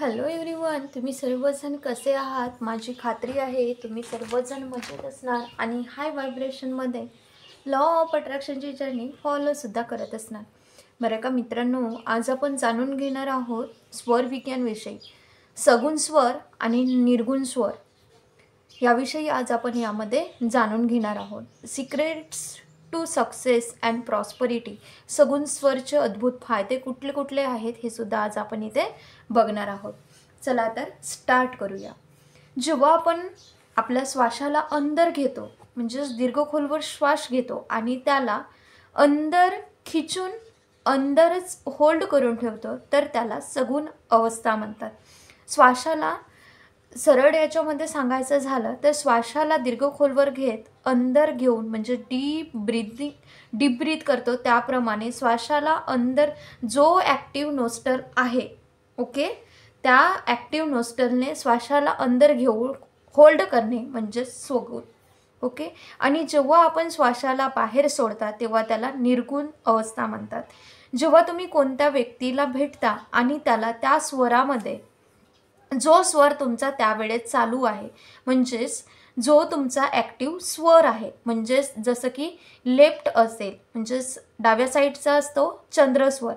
Hello everyone, तुम्ही सर्वजण कसे आहात? माझी खात्री आहे तुम्ही सर्वजण मजेत असणार आणि हाय व्हायब्रेशनमध्ये लॉ ऑफ अट्रॅक्शनची जर्नी फॉलोसुद्धा करत असणार. बरं का मित्रांनो, आज आपण जाणून घेणार आहोत स्वर विज्ञानविषयी. सगुण स्वर आणि निर्गुण स्वर याविषयी आज आपण यामध्ये जाणून घेणार आहोत. Secrets to success and prosperity. सगुण स्वरचे अद्भुत फायदे कुठले कुठले आहेत हे सुद्धा आज आपण इथे बघणार आहोत. चला तर स्टार्ट करूया. जेव्हा आपण आपल्या श्वासाला अंदर घेतो म्हणजेच दीर्घ खोलवर श्वास घेतो आणि त्याला अंदर खिचून अंदरच होल्ड करून ठेवतो तर त्याला सगुण अवस्था म्हणतात. श्वासाला सरळ याच्यामध्ये सांगायचं झालं तर श्वासाला दीर्घ खोलवर घेत अंदर घेऊन म्हणजे डीप ब्रीथ करतो त्याप्रमाणे श्वासाला अंदर जो ॲक्टिव्ह नोस्टल आहे ओके त्या ॲक्टिव्ह नोस्टलने श्वासाला अंदर घेऊन होल्ड करणे म्हणजे सगुण ओके. आणि जेव्हा आपण श्वासाला बाहेर सोडता तेव्हा त्याला निर्गुण अवस्था म्हणतात. जेव्हा तुम्ही कोणत्या व्यक्तीला भेटता आणि त्याला त्या स्वरामध्ये जो स्वर तुमचा त्यावेळेत चालू आहे म्हणजेच जो तुमचा ॲक्टिव्ह स्वर आहे म्हणजेच जसं की लेफ्ट असेल म्हणजेच डाव्या साईडचा असतो चंद्रस्वर,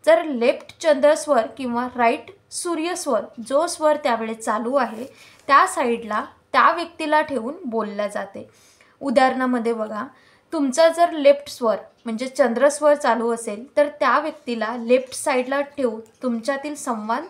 तर लेफ्ट चंद्रस्वर किंवा राईट सूर्यस्वर जो स्वर त्यावेळेस चालू आहे त्या साईडला त्या व्यक्तीला ठेवून बोलल्या जाते. उदाहरणामध्ये बघा, तुमचा जर लेफ्ट स्वर म्हणजे चंद्रस्वर चालू असेल तर त्या व्यक्तीला लेफ्ट साईडला ठेवून तुमच्यातील संवाद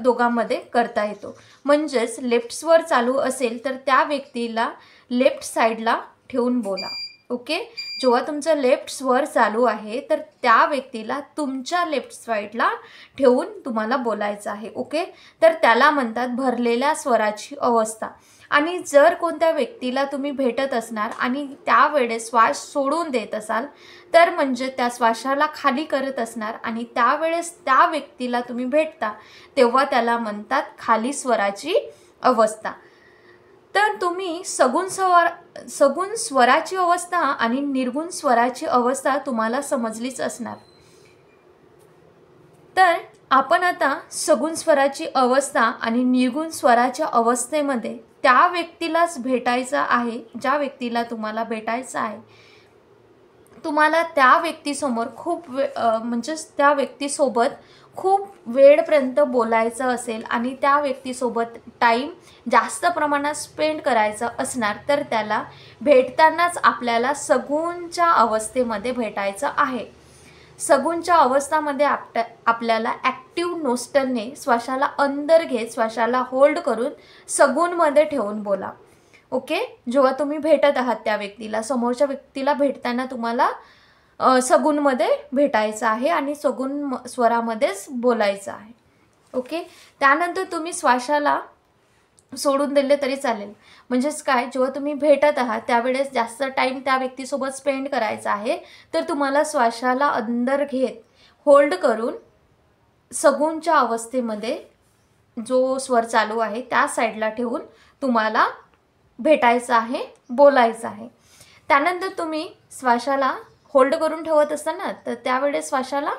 दोघांमध्ये करता येतो. म्हणजेच लेफ्ट स्वर चालू असेल तर त्या व्यक्तीला लेफ्ट साईडला ठेवून बोला ओके. जेव्हा तुमचं लेफ्ट स्वर चालू आहे तर त्या व्यक्तीला तुमच्या लेफ्ट साईडला ठेवून तुम्हाला बोलायचं आहे ओके. तर त्याला म्हणतात भरलेल्या स्वराची अवस्था. आणि जर कोणत्या व्यक्तीला तुम्ही भेटत असणार आणि त्यावेळेस श्वास सोडून देत असाल तर म्हणजे त्या श्वासाला खाली करत असणार आणि त्यावेळेस त्या व्यक्तीला तुम्ही भेटता तेव्हा त्याला म्हणतात खाली स्वराची अवस्था. तर तुम्ही सगुण स्वराची अवस्था आणि निर्गुण स्वराची अवस्था तुम्हाला समजलीच असणार. तर आपण आता सगुण स्वराची अवस्था आणि निर्गुण स्वराच्या अवस्थेमध्ये त्या व्यक्तीलाच भेटायचं आहे ज्या व्यक्तीला तुम्हाला भेटायचं आहे. तुम्हाला त्या व्यक्तीसमोर म्हणजेच त्या व्यक्तीसोबत खूप वेळपर्यंत बोलायचं असेल आणि त्या व्यक्तीसोबत टाईम जास्त प्रमाणात स्पेंड करायचं असणार तर त्याला भेटतानाच आपल्याला सगुणच्या अवस्थेमध्ये भेटायचं आहे. सगुणच्या अवस्थामध्ये आपल्याला ॲक्टिव्ह नोस्टलने श्वासाला अंदर घेत श्वासाला होल्ड करून सगुणमध्ये ठेवून बोला ओके. जेव्हा तुम्ही भेटत आहात त्या व्यक्तीला समोरच्या व्यक्तीला भेटताना तुम्हाला सगुणमध्ये भेटायचं आहे आणि सगुण स्वरामध्येच बोलायचं आहे ओके. त्यानंतर तुम्ही श्वासाला सोडून दिले तरी चालेल. म्हणजेच काय, जेव्हा तुम्ही भेटत आहात त्यावेळेस जास्त टाईम त्या व्यक्तीसोबत स्पेंड करायचा आहे तर तुम्हाला श्वासाला अंदर घेत होल्ड करून सगुणच्या अवस्थेमध्ये जो स्वर चालू आहे त्या साईडला ठेवून तुम्हाला भेटायचं आहे बोलायचं आहे. त्यानंतर तुम्ही श्वासाला होल्ड करून ठेवत असताना तर त्यावेळेस श्वासाला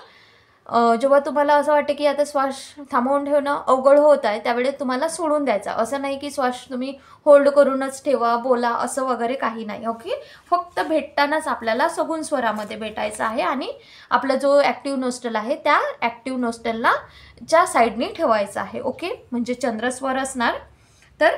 जेव्हा तुम्हाला असं वाटतं की आता श्वास थांबवून ठेवणं अवघड होत आहे त्यावेळेस तुम्हाला सोडून द्यायचा. असं नाही की श्वास तुम्ही होल्ड करूनच ठेवा बोला असं वगैरे काही नाही ओके. फक्त भेटतानाच आपल्याला सगुण स्वरामध्ये भेटायचं आहे आणि आपला जो ॲक्टिव्ह नोस्टल आहे त्या ॲक्टिव्ह नोस्टलला च्या साईडने ठेवायचं आहे ओके. म्हणजे चंद्रस्वर असणार तर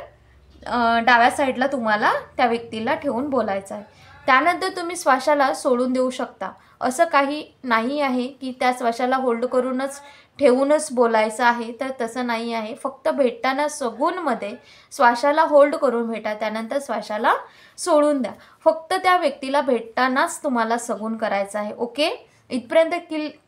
डाव्या साईडला तुम्हाला त्या व्यक्तीला ठेवून बोलायचं आहे. त्यानंतर तुम्ही श्वासाला सोडून देऊ शकता. असं काही नाही आहे की त्या श्वासाला होल्ड करूनच ठेवूनच बोलायचं आहे तर तसं नाही आहे. फक्त भेटताना सगुणमध्ये श्वासाला होल्ड करून भेटा त्यानंतर श्वासाला सोडून द्या. फक्त त्या व्यक्तीला भेटतानाच तुम्हाला सगुण करायचं आहे ओके. इथपर्यंत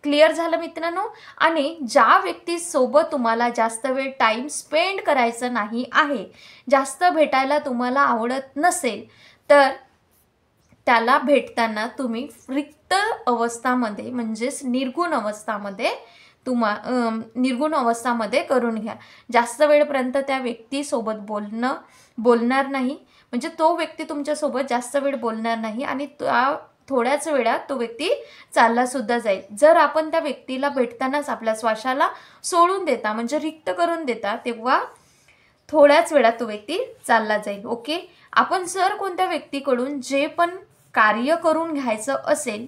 क्लिअर झालं मित्रांनो. आणि ज्या व्यक्तीसोबत तुम्हाला जास्त वेळ टाईम स्पेंड करायचं नाही आहे जास्त भेटायला तुम्हाला आवडत नसेल तर त्याला भेटताना तुम्ही रिक्त अवस्थामध्ये म्हणजेच निर्गुण अवस्थामध्ये करून घ्या. जास्त वेळपर्यंत त्या व्यक्तीसोबत बोलणार नाही म्हणजे तो व्यक्ती तुमच्यासोबत जास्त वेळ बोलणार नाही आणि थोड्याच वेळात तो व्यक्ती चालला सुद्धा जाईल. जर आपण त्या व्यक्तीला भेटतानाच आपल्या श्वासाला सोडून देता म्हणजे रिक्त करून देता, तेव्हा थोड्याच वेळात तो व्यक्ती चालला जाईल. ओके. आपण जर कोणत्या व्यक्तीकडून जे पण कार्य करून घ्यायचं असेल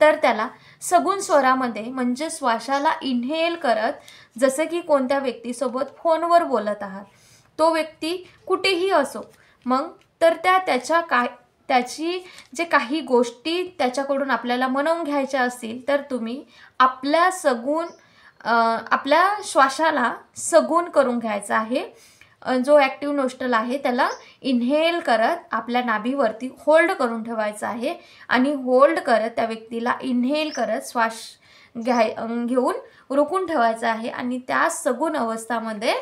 तर त्याला सगुण स्वरामध्ये म्हणजे श्वासाला इन्हेल करत, जसं की कोणत्या व्यक्तीसोबत फोनवर बोलत आहात, तो व्यक्ती कुठेही असो, मग तर त्याची जे काही गोष्टी त्याच्याकडून आपल्याला म्हणून घ्यायच्या असतील तर तुम्ही आपल्या श्वासाला सगुण करून घ्यायचा आहे. जो ॲक्टिव्ह नोस्ट्रल आहे त्याला इन्हेल करत आपल्या नाभीवरती होल्ड करून ठेवायचं आहे आणि होल्ड करत त्या व्यक्तीला इन्हेल करत श्वास घेऊन रोखून ठेवायचं आहे आणि त्या सगुण अवस्थामध्ये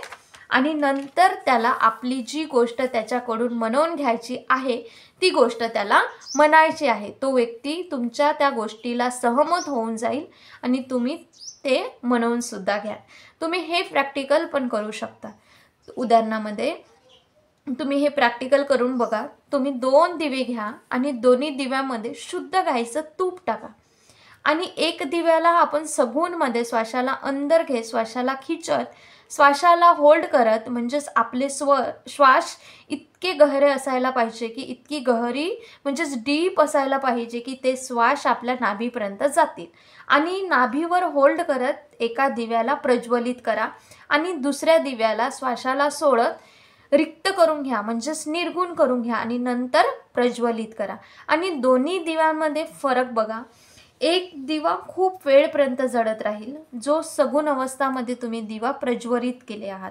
आणि नंतर त्याला आपली जी गोष्ट त्याच्याकडून म्हणून घ्यायची आहे ती गोष्ट त्याला म्हणायची आहे. तो व्यक्ती तुमच्या त्या गोष्टीला सहमत होऊन जाईल आणि तुम्ही ते म्हणून सुद्धा घ्या. तुम्ही हे प्रॅक्टिकल पण करू शकता. उदाहरणामध्ये तुम्ही हे प्रॅक्टिकल करून बघा. तुम्ही 2 दिवे घ्या आणि दोन्ही दिव्यामध्ये शुद्ध गाईचं तूप टाका आणि एक दिव्याला आपण सगुणमध्ये श्वासाला अंदर घेत, श्वासाला खिचत, श्वासाला होल्ड करत, म्हणजेच आपले श्वास इतके गहरे असायला पाहिजे की इतकी गहरी म्हणजेच डीप असायला पाहिजे की ते श्वास आपल्या नाभीपर्यंत जातील आणि नाभीवर होल्ड करत एका दिव्याला प्रज्वलित करा आणि दुसऱ्या दिव्याला श्वासाला सोडत रिक्त करून घ्या म्हणजेच निर्गुण करून घ्या आणि नंतर प्रज्वलित करा. आणि दोन्ही दिव्यांमध्ये फरक बघा. एक दिवा खूप वेळपर्यंत जळत राहील, जो सगुण अवस्थामध्ये तुम्ही दिवा प्रज्वलित केले आहात.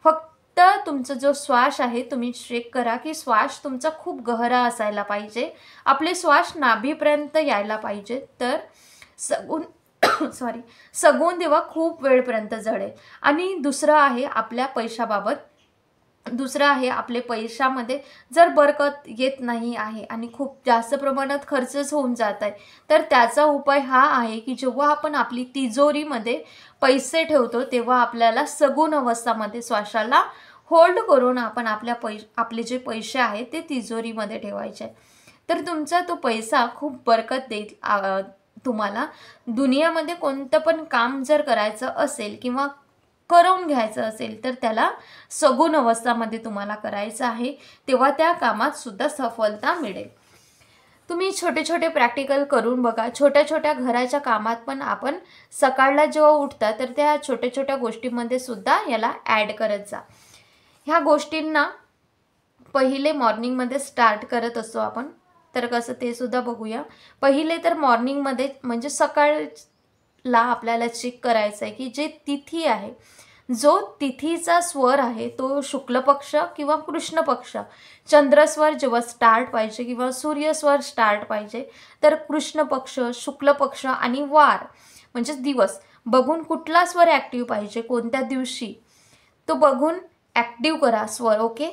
फक्त तुमचा जो श्वास आहे तुम्ही चेक करा की श्वास तुमचा खूप गहरा असायला पाहिजे, आपले श्वास नाभीपर्यंत यायला पाहिजे, तर सगुण दिवा खूप वेळपर्यंत जळेल. आणि दुसरं आहे आपल्या पैशाबाबत. दुसरं आहे आपले पैशामध्ये जर बरकत येत नाही आहे आणि खूप जास्त प्रमाणात खर्चच होऊन जात आहे, तर त्याचा उपाय हा आहे की जेव्हा आपण आपली तिजोरीमध्ये पैसे ठेवतो तेव्हा आपल्याला सगुण अवस्थामध्ये श्वासाला होल्ड करून आपण आपले जे पैसे आहेत ते तिजोरीमध्ये ठेवायचे. तर तुमचा तो पैसा खूप बरकत देईल. तुम्हाला दुनियामध्ये कोणतं पण काम जर करायचं असेल किंवा करून घ्यायचं असेल तर त्याला सगुण अवस्थामध्ये तुम्हाला करायचं आहे, तेव्हा त्या कामात सुद्धा सफलता मिळेल. तुम्ही छोटे छोटे प्रॅक्टिकल करून बघा. छोट्या छोट्या घराच्या कामात पण आपण सकाळला जेव्हा उठता तर त्या छोट्या छोट्या गोष्टींमध्ये सुद्धा याला ॲड करत जा. ह्या गोष्टींना पहिले मॉर्निंगमध्ये स्टार्ट करत असतो आपण, तर कसं ते सुद्धा बघूया. पहिले तर मॉर्निंगमध्ये म्हणजे सकाळला आपल्याला चेक करायचं आहे की जे तिथी आहे, जो तिथीचा स्वर आहे तो शुक्ल पक्ष किंवा कृष्ण पक्ष, चंद्रस्वर जेव्हा स्टार्ट पाहिजे किंवा सूर्यस्वर स्टार्ट पाहिजे तर कृष्ण पक्ष, शुक्ल पक्ष आणि वार म्हणजेच दिवस बघून कुठला स्वर ॲक्टिव्ह पाहिजे कोणत्या दिवशी तो बघून ॲक्टिव्ह करा स्वर. ओके.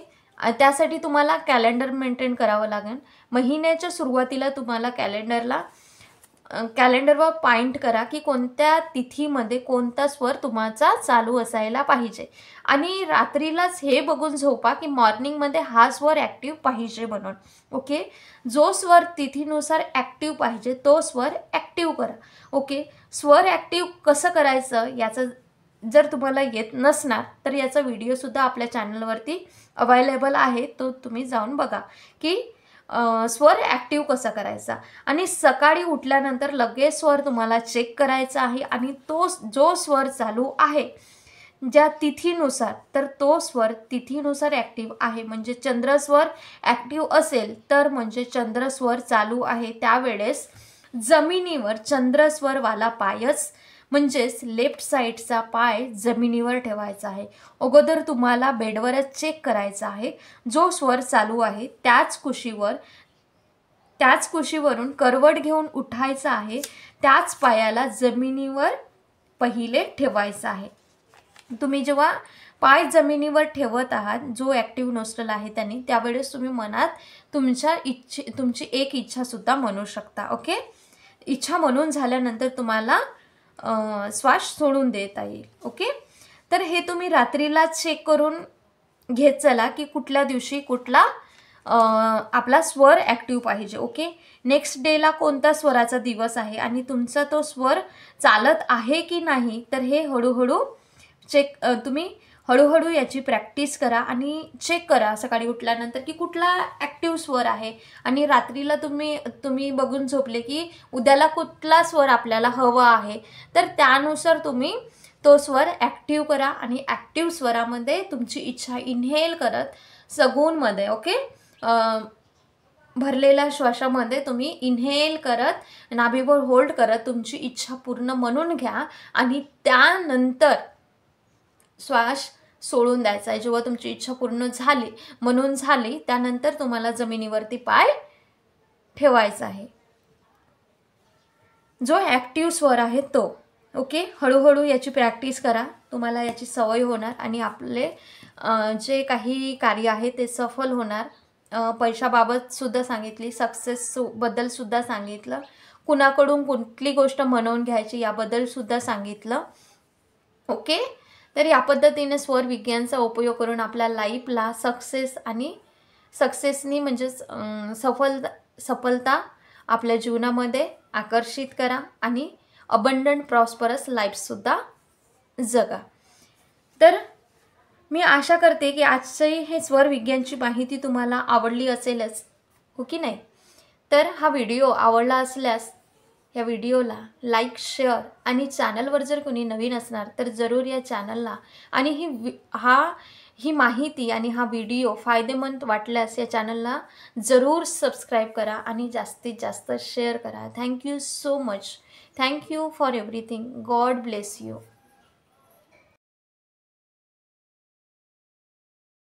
त्यासाठी तुम्हाला कॅलेंडर मेंटेन करावं लागेल. महिन्याच्या सुरुवातीला तुम्हाला कॅलेंडरवर पॉइंट करा की कोणत्या तिथीमध्ये कोणता स्वर तुमचा चालू असायला पाहिजे आणि रात्रीलाच हे बघून झोपा की मॉर्निंगमध्ये हा स्वर ॲक्टिव्ह पाहिजे म्हणून. ओके. जो स्वर तिथीनुसार ॲक्टिव्ह पाहिजे तो स्वर ॲक्टिव्ह करा. ओके. स्वर ॲक्टिव्ह कसं करायचं याचं जर तुम्हाला येत नसणार तर याचा व्हिडिओसुद्धा आपल्या चॅनलवरती अवेलेबल आहे, तो तुम्ही जाऊन बघा की स्वर ॲक्टिव्ह कसा करायचा. आणि सकाळी उठल्यानंतर लगेच स्वर तुम्हाला चेक करायचा आहे आणि तो जो स्वर चालू आहे ज्या तिथीनुसार तर तो स्वर तिथीनुसार ॲक्टिव्ह आहे. म्हणजे चंद्रस्वर ॲक्टिव्ह असेल तर म्हणजे चंद्रस्वर चालू आहे, त्यावेळेस जमिनीवर चंद्रस्वरवाला पायच म्हणजेच लेफ्ट साईडचा पाय जमिनीवर ठेवायचा आहे. अगोदर तुम्हाला बेडवरच चेक करायचा आहे. जो स्वर चालू आहे त्याच कुशीवरून करवट घेऊन उठायचं आहे. त्याच पायाला जमिनीवर पहिले ठेवायचं आहे. तुम्ही जेव्हा पाय जमिनीवर ठेवत आहात जो ॲक्टिव्ह नोस्ट्रल आहे त्यांनी, त्यावेळेस तुम्ही मनात तुमची एक इच्छासुद्धा म्हणू शकता. ओके. इच्छा म्हणून झाल्यानंतर तुम्हाला श्वास सोडून देता येईल. ओके. तर हे तुम्ही रात्रीला चेक करून घेत चला की कुठल्या दिवशी कुठला आपला स्वर ॲक्टिव्ह पाहिजे. ओके, नेक्स्ट डेला कोणता स्वराचा दिवस आहे आणि तुमचा तो स्वर चालत आहे की नाही, तर हे हळूहळू तुम्ही हळूहळू याची प्रॅक्टिस करा आणि चेक करा सकाळी उठल्यानंतर की कुठला ॲक्टिव्ह स्वर आहे. आणि रात्रीला तुम्ही बघून झोपले की उद्याला कुठला स्वर आपल्याला हवा आहे, तर त्यानुसार तुम्ही तो स्वर ॲक्टिव्ह करा. आणि ॲक्टिव्ह स्वरामध्ये तुमची इच्छा इन्हेल करत सगूनमध्ये, ओके, भरलेल्या श्वासामध्ये तुम्ही इन्हेल करत नाभीवर होल्ड करत तुमची इच्छा पूर्ण म्हणून घ्या आणि त्यानंतर श्वास सोडून द्यायचा आहे. जेव्हा तुमची इच्छा पूर्ण झाली त्यानंतर तुम्हाला जमिनीवरती पाय ठेवायचा आहे. जो ॲक्टिव्ह स्वर आहे तो. ओके, हळूहळू याची प्रॅक्टिस करा, तुम्हाला याची सवय होणार आणि आपले जे काही कार्य आहे ते सफल होणार. पैशाबाबत सुद्धा सांगितली, सक्सेसबद्दल सुद्धा सांगितलं, कुणाकडून कुठली गोष्ट म्हणवून घ्यायची याबद्दल सुद्धा सांगितलं. ओके, तर या पद्धतीने स्वर विज्ञानचा उपयोग करून आपल्या लाईफला सक्सेसनी म्हणजेच सफलता आपल्या जीवनामध्ये आकर्षित करा आणि अबंडंट प्रॉस्परस लाईफसुद्धा जगा. तर मी आशा करते की आजची हे स्वर विज्ञानची माहिती तुम्हाला आवडली असेलच, हो की नाही. तर हा व्हिडिओ आवडला असल्यास या व्हिडिओला लाईक, शेअर आणि चॅनलवर जर कोणी नवीन असणार तर जरूर या चॅनलला आणि ही माहिती आणि हा व्हिडिओ फायदेमंद वाटल्यास या चॅनलला जरूर सबस्क्राईब करा आणि जास्तीत जास्त शेअर करा. Thank you so much. Thank you for everything. God bless you.